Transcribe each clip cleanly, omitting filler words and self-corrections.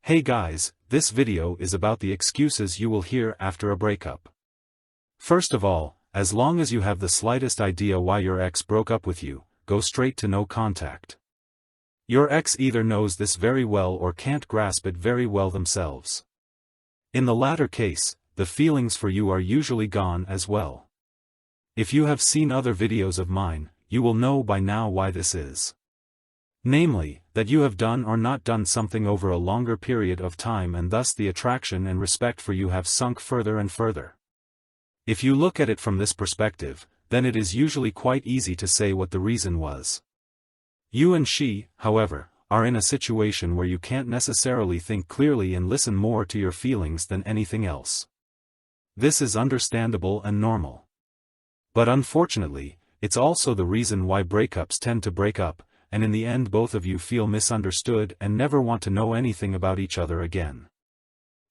Hey guys, this video is about the excuses you will hear after a breakup. First of all, as long as you have the slightest idea why your ex broke up with you, go straight to no contact. Your ex either knows this very well or can't grasp it very well themselves. In the latter case, the feelings for you are usually gone as well. If you have seen other videos of mine, you will know by now why this is. Namely, that you have done or not done something over a longer period of time and thus the attraction and respect for you have sunk further and further. If you look at it from this perspective, then it is usually quite easy to say what the reason was. You and she, however, are in a situation where you can't necessarily think clearly and listen more to your feelings than anything else. This is understandable and normal. But unfortunately, it's also the reason why breakups tend to break up, and in the end both of you feel misunderstood and never want to know anything about each other again.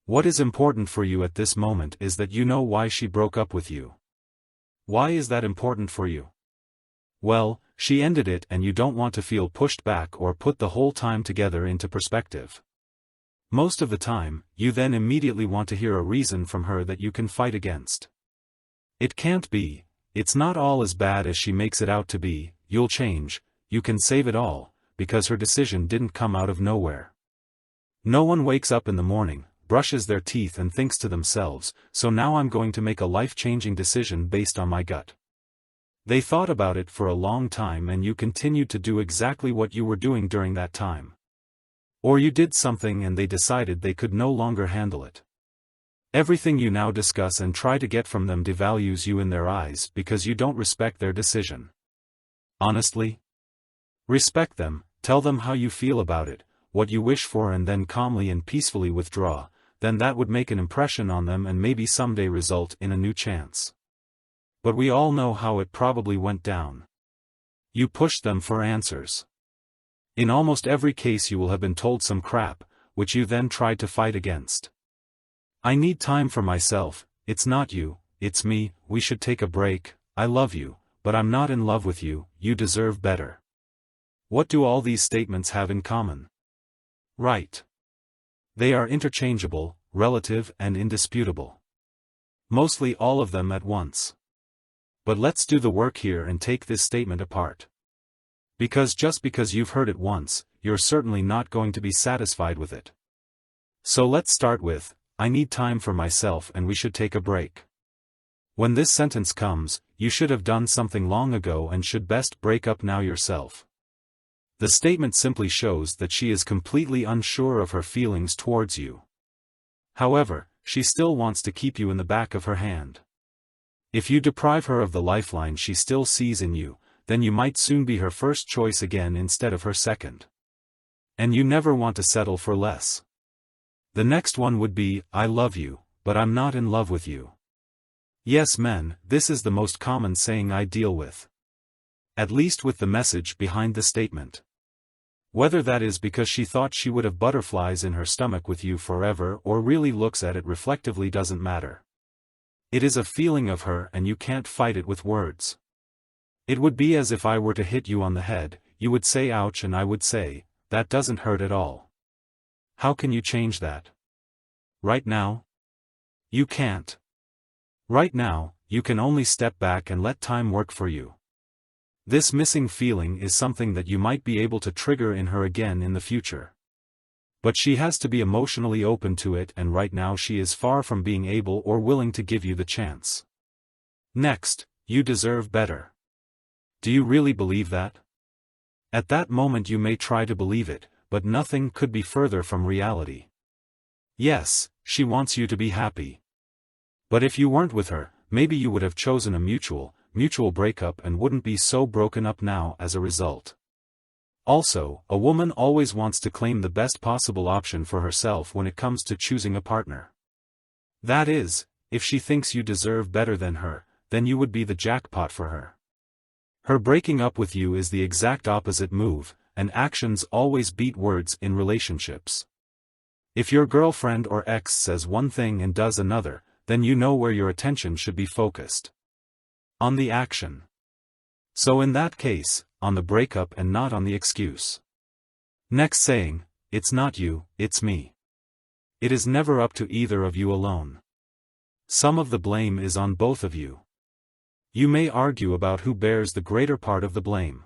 What is important for you at this moment is that you know why she broke up with you. Why is that important for you? Well, she ended it and you don't want to feel pushed back or put the whole time together into perspective. Most of the time, you then immediately want to hear a reason from her that you can fight against. It can't be, it's not all as bad as she makes it out to be, you'll change, you can save it all, because her decision didn't come out of nowhere. No one wakes up in the morning, brushes their teeth and thinks to themselves, so now I'm going to make a life-changing decision based on my gut. They thought about it for a long time and you continued to do exactly what you were doing during that time. Or you did something and they decided they could no longer handle it. Everything you now discuss and try to get from them devalues you in their eyes because you don't respect their decision. Honestly? Respect them, tell them how you feel about it, what you wish for and then calmly and peacefully withdraw, then that would make an impression on them and maybe someday result in a new chance. But we all know how it probably went down. You pushed them for answers. In almost every case you will have been told some crap, which you then tried to fight against. I need time for myself, it's not you, it's me, we should take a break, I love you, but I'm not in love with you, you deserve better. What do all these statements have in common? Right. They are interchangeable, relative and indisputable. Mostly all of them at once. But let's do the work here and take this statement apart. Because just because you've heard it once, you're certainly not going to be satisfied with it. So let's start with, I need time for myself and we should take a break. When this sentence comes, you should have done something long ago and should best break up now yourself. The statement simply shows that she is completely unsure of her feelings towards you. However, she still wants to keep you in the back of her hand. If you deprive her of the lifeline she still sees in you, then you might soon be her first choice again instead of her second. And you never want to settle for less. The next one would be, I love you, but I'm not in love with you. Yes men, this is the most common saying I deal with. At least with the message behind the statement. Whether that is because she thought she would have butterflies in her stomach with you forever or really looks at it reflectively doesn't matter. It is a feeling of her and you can't fight it with words. It would be as if I were to hit you on the head, you would say ouch and I would say, that doesn't hurt at all. How can you change that? Right now? You can't. Right now, you can only step back and let time work for you. This missing feeling is something that you might be able to trigger in her again in the future. But she has to be emotionally open to it and right now she is far from being able or willing to give you the chance. Next, you deserve better. Do you really believe that? At that moment you may try to believe it, but nothing could be further from reality. Yes, she wants you to be happy. But if you weren't with her, maybe you would have chosen a mutual breakup and wouldn't be so broken up now as a result. Also, a woman always wants to claim the best possible option for herself when it comes to choosing a partner. That is, if she thinks you deserve better than her, then you would be the jackpot for her. Her breaking up with you is the exact opposite move, and actions always beat words in relationships. If your girlfriend or ex says one thing and does another, then you know where your attention should be focused. On the action. So in that case, on the breakup and not on the excuse. Next saying, it's not you, it's me. It is never up to either of you alone. Some of the blame is on both of you. You may argue about who bears the greater part of the blame.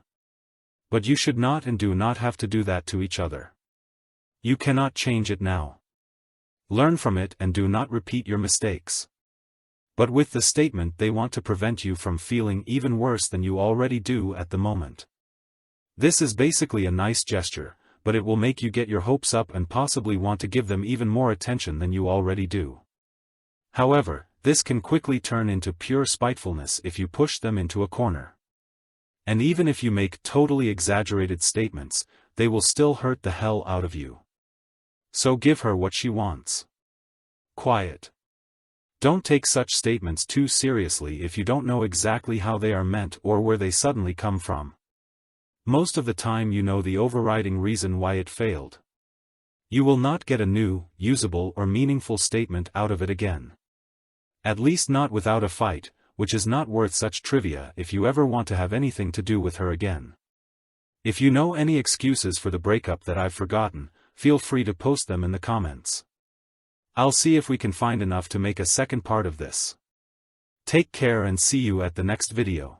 But you should not and do not have to do that to each other. You cannot change it now. Learn from it and do not repeat your mistakes. But with the statement, they want to prevent you from feeling even worse than you already do at the moment. This is basically a nice gesture, but it will make you get your hopes up and possibly want to give them even more attention than you already do. However, this can quickly turn into pure spitefulness if you push them into a corner. And even if you make totally exaggerated statements, they will still hurt the hell out of you. So give her what she wants. Quiet. Don't take such statements too seriously if you don't know exactly how they are meant or where they suddenly come from. Most of the time you know the overriding reason why it failed. You will not get a new, usable or meaningful statement out of it again. At least not without a fight, which is not worth such trivia if you ever want to have anything to do with her again. If you know any excuses for the breakup that I've forgotten, feel free to post them in the comments. I'll see if we can find enough to make a second part of this. Take care and see you at the next video.